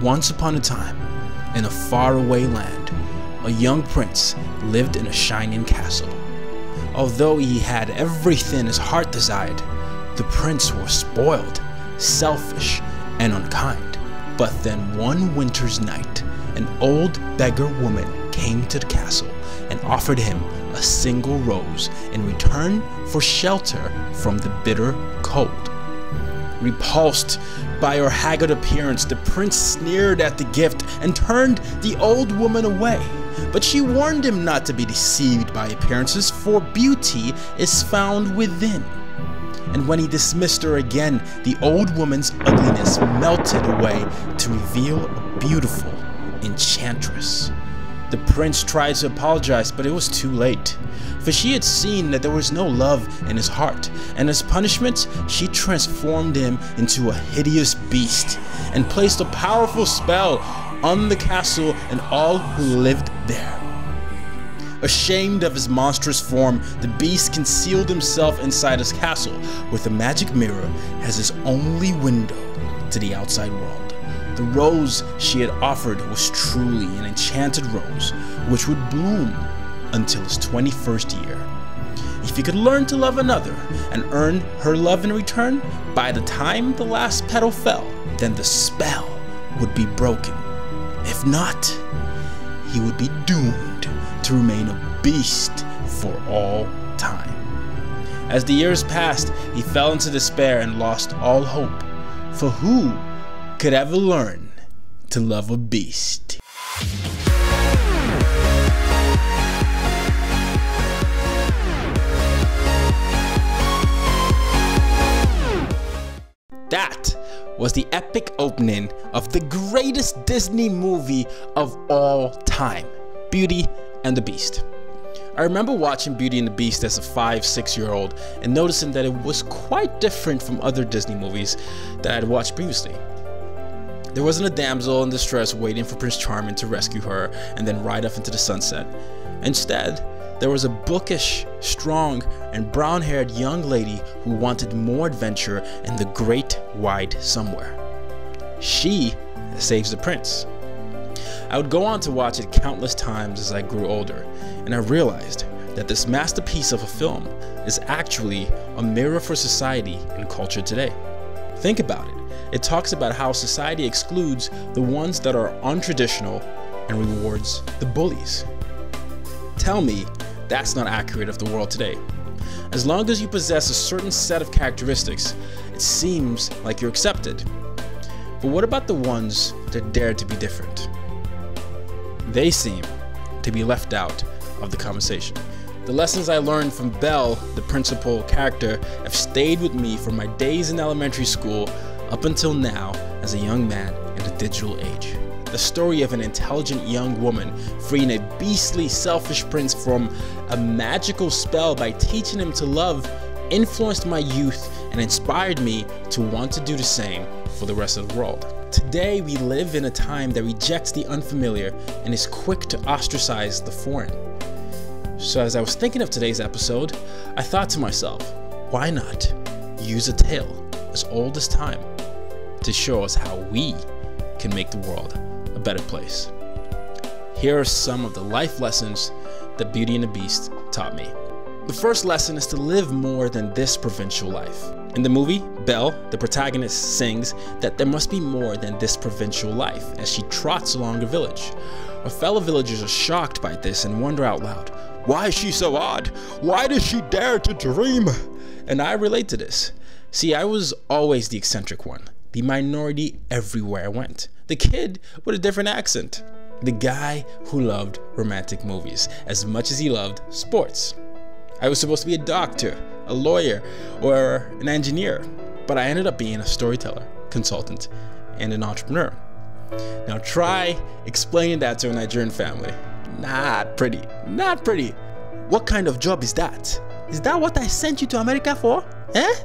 Once upon a time, in a faraway land, a young prince lived in a shining castle. Although he had everything his heart desired, the prince was spoiled, selfish, and unkind. But then one winter's night, an old beggar woman came to the castle and offered him a single rose in return for shelter from the bitter cold. Repulsed by her haggard appearance, the prince sneered at the gift and turned the old woman away. But she warned him not to be deceived by appearances, for beauty is found within. And when he dismissed her again, the old woman's ugliness melted away to reveal a beautiful enchantress. The prince tried to apologize, but it was too late, for she had seen that there was no love in his heart, and as punishment, she transformed him into a hideous beast and placed a powerful spell on the castle and all who lived there. Ashamed of his monstrous form, the beast concealed himself inside his castle with a magic mirror as his only window to the outside world. The rose she had offered was truly an enchanted rose, which would bloom until his 21st year. If he could learn to love another and earn her love in return, by the time the last petal fell, then the spell would be broken. If not, he would be doomed to remain a beast for all time. As the years passed, he fell into despair and lost all hope, for who could ever learn to love a beast? That was the epic opening of the greatest Disney movie of all time, Beauty and the Beast. I remember watching Beauty and the Beast as a 5-6-year-old and noticing that it was quite different from other Disney movies that I had watched previously. There wasn't a damsel in distress waiting for Prince Charming to rescue her and then ride off into the sunset. Instead, there was a bookish, strong, and brown-haired young lady who wanted more adventure in the great wide somewhere. She saves the prince. I would go on to watch it countless times as I grew older, and I realized that this masterpiece of a film is actually a mirror for society and culture today. Think about it. It talks about how society excludes the ones that are untraditional and rewards the bullies. Tell me that's not accurate of the world today. As long as you possess a certain set of characteristics, it seems like you're accepted. But what about the ones that dare to be different? They seem to be left out of the conversation. The lessons I learned from Belle, the principal character, have stayed with me from my days in elementary school up until now as a young man in the digital age. The story of an intelligent young woman freeing a beastly, selfish prince from a magical spell by teaching him to love influenced my youth and inspired me to want to do the same for the rest of the world. Today, we live in a time that rejects the unfamiliar and is quick to ostracize the foreign. So as I was thinking of today's episode, I thought to myself, why not use a tale as old as time to show us how we can make the world a better place? Here are some of the life lessons that Beauty and the Beast taught me. The first lesson is to live more than this provincial life. In the movie, Belle, the protagonist, sings that there must be more than this provincial life as she trots along the village. Her fellow villagers are shocked by this and wonder out loud, why is she so odd? Why does she dare to dream? And I relate to this. See, I was always the eccentric one, the minority everywhere I went, the kid with a different accent, the guy who loved romantic movies as much as he loved sports. I was supposed to be a doctor, a lawyer, or an engineer, but I ended up being a storyteller, consultant, and an entrepreneur. Now try explaining that to a Nigerian family. Not pretty, not pretty. What kind of job is that? Is that what I sent you to America for? Eh?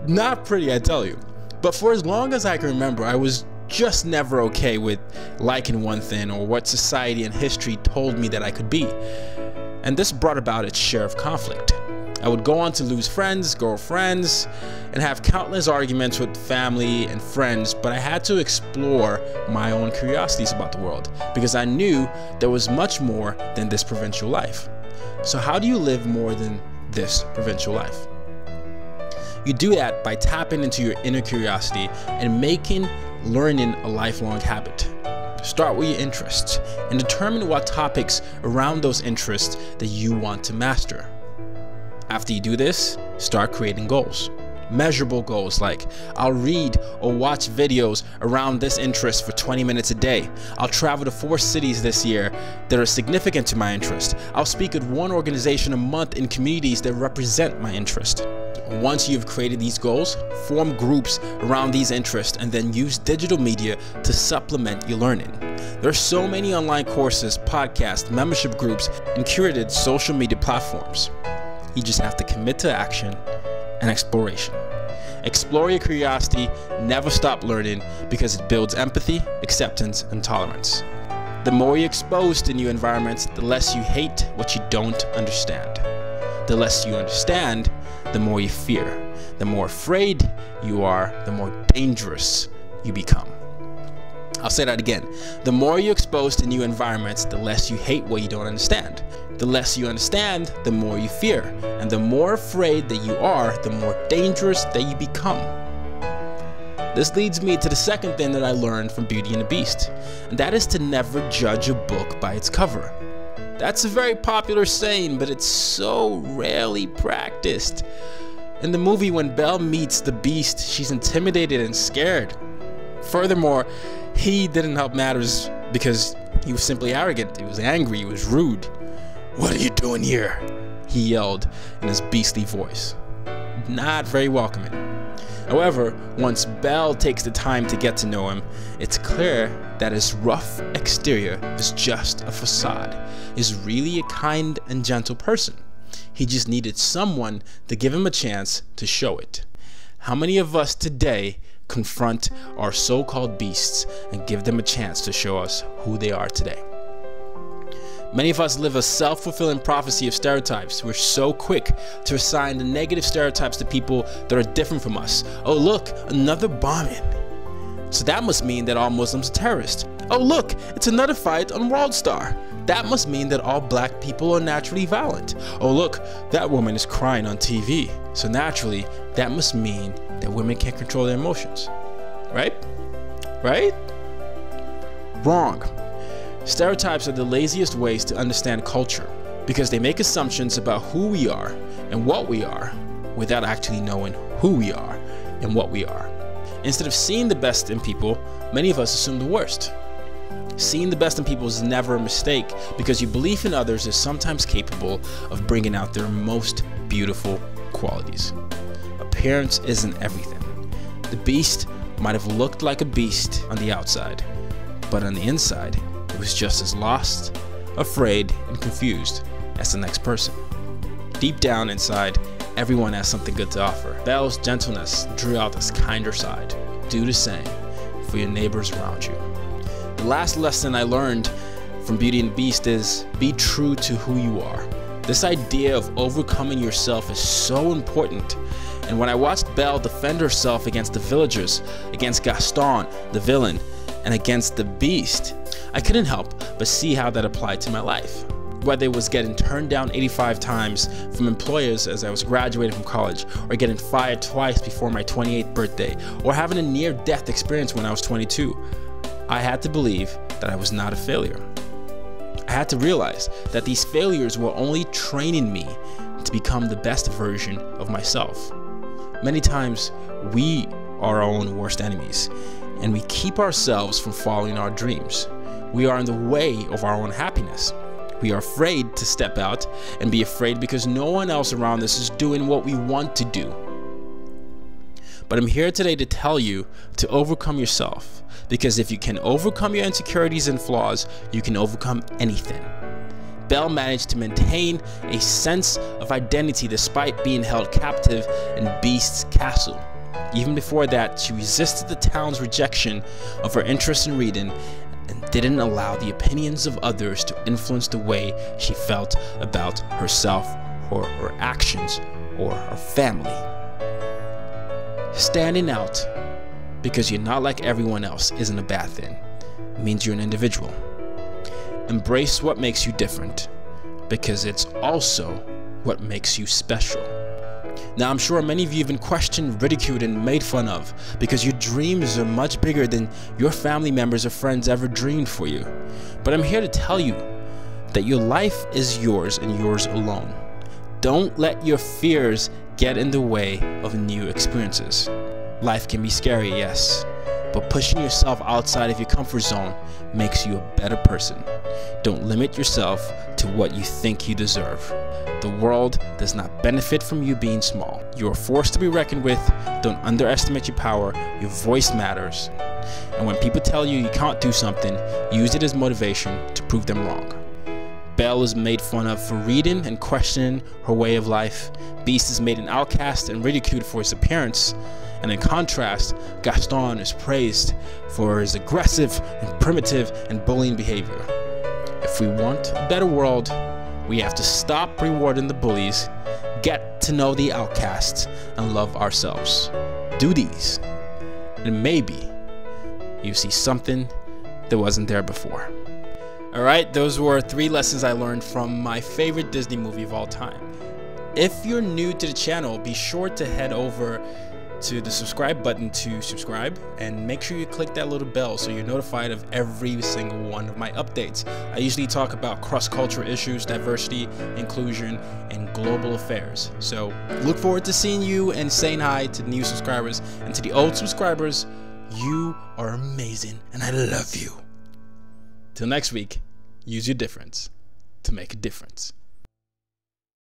Not pretty, I tell you. But for as long as I can remember, I was just never okay with liking one thing or what society and history told me that I could be. And this brought about its share of conflict. I would go on to lose friends, girlfriends, and have countless arguments with family and friends, but I had to explore my own curiosities about the world because I knew there was much more than this provincial life. So how do you live more than this provincial life? You do that by tapping into your inner curiosity and making learning a lifelong habit. Start with your interests and determine what topics around those interests that you want to master. After you do this, start creating goals. Measurable goals like, I'll read or watch videos around this interest for 20 minutes a day. I'll travel to 4 cities this year that are significant to my interest. I'll speak at 1 organization a month in communities that represent my interest. Once you've created these goals, form groups around these interests and then use digital media to supplement your learning. There are so many online courses, podcasts, membership groups, and curated social media platforms. You just have to commit to action and exploration. Explore your curiosity, never stop learning because it builds empathy, acceptance, and tolerance. The more you're exposed to new environments, the less you hate what you don't understand. The less you understand, the more you fear. The more afraid you are, the more dangerous you become. I'll say that again. The more you're exposed to new environments, the less you hate what you don't understand. The less you understand, the more you fear. And the more afraid that you are, the more dangerous that you become. This leads me to the second thing that I learned from Beauty and the Beast, and that is to never judge a book by its cover. That's a very popular saying, but it's so rarely practiced. In the movie, when Belle meets the Beast, she's intimidated and scared. Furthermore, he didn't help matters because he was simply arrogant, he was angry, he was rude. "What are you doing here?" he yelled in his beastly voice. Not very welcoming. However, once Belle takes the time to get to know him, it's clear that his rough exterior is just a facade. He's really a kind and gentle person. He just needed someone to give him a chance to show it. How many of us today confront our so-called beasts and give them a chance to show us who they are today? Many of us live a self-fulfilling prophecy of stereotypes. We're so quick to assign the negative stereotypes to people that are different from us. Oh look, another bombing. So that must mean that all Muslims are terrorists. Oh look, it's another fight on WorldStar. That must mean that all black people are naturally violent. Oh look, that woman is crying on TV. So naturally, that must mean that women can't control their emotions. Right? Right? Wrong. Stereotypes are the laziest ways to understand culture because they make assumptions about who we are and what we are without actually knowing who we are and what we are. Instead of seeing the best in people, many of us assume the worst. Seeing the best in people is never a mistake because your belief in others is sometimes capable of bringing out their most beautiful qualities. Appearance isn't everything. The Beast might have looked like a beast on the outside, but on the inside, it was just as lost, afraid, and confused as the next person. Deep down inside, everyone has something good to offer. Belle's gentleness drew out this kinder side. Do the same for your neighbors around you. The last lesson I learned from Beauty and the Beast is be true to who you are. This idea of overcoming yourself is so important. And when I watched Belle defend herself against the villagers, against Gaston, the villain, and against the Beast, I couldn't help but see how that applied to my life. Whether it was getting turned down 85 times from employers as I was graduating from college, or getting fired twice before my 28th birthday, or having a near-death experience when I was 22, I had to believe that I was not a failure. I had to realize that these failures were only training me to become the best version of myself. Many times, we are our own worst enemies, and we keep ourselves from following our dreams. We are in the way of our own happiness. We are afraid to step out and be afraid because no one else around us is doing what we want to do. But I'm here today to tell you to overcome yourself, because if you can overcome your insecurities and flaws, you can overcome anything. Belle managed to maintain a sense of identity despite being held captive in Beast's castle. Even before that, she resisted the town's rejection of her interest in reading and didn't allow the opinions of others to influence the way she felt about herself or her actions or a family. Standing out because you're not like everyone else isn't a bad thing. It means you're an individual. Embrace what makes you different, because it's also what makes you special. Now, I'm sure many of you have been questioned, ridiculed, and made fun of because your dreams are much bigger than your family members or friends ever dreamed for you. But I'm here to tell you that your life is yours and yours alone. Don't let your fears get in the way of new experiences. Life can be scary, yes, but pushing yourself outside of your comfort zone makes you a better person. Don't limit yourself to what you think you deserve. The world does not benefit from you being small. You are forced to be reckoned with. Don't underestimate your power. Your voice matters. And when people tell you you can't do something, use it as motivation to prove them wrong. Belle is made fun of for reading and questioning her way of life. Beast is made an outcast and ridiculed for his appearance. And in contrast, Gaston is praised for his aggressive and primitive and bullying behavior. If we want a better world, we have to stop rewarding the bullies, get to know the outcasts, and love ourselves. Do these, and maybe you see something that wasn't there before. Alright, those were 3 lessons I learned from my favorite Disney movie of all time. If you're new to the channel, be sure to head over to the subscribe button to subscribe, and make sure you click that little bell so you're notified of every single one of my updates. I usually talk about cross-cultural issues, diversity, inclusion, and global affairs. So look forward to seeing you and saying hi to the new subscribers, and to the old subscribers, you are amazing and I love you. Till next week, use your difference to make a difference.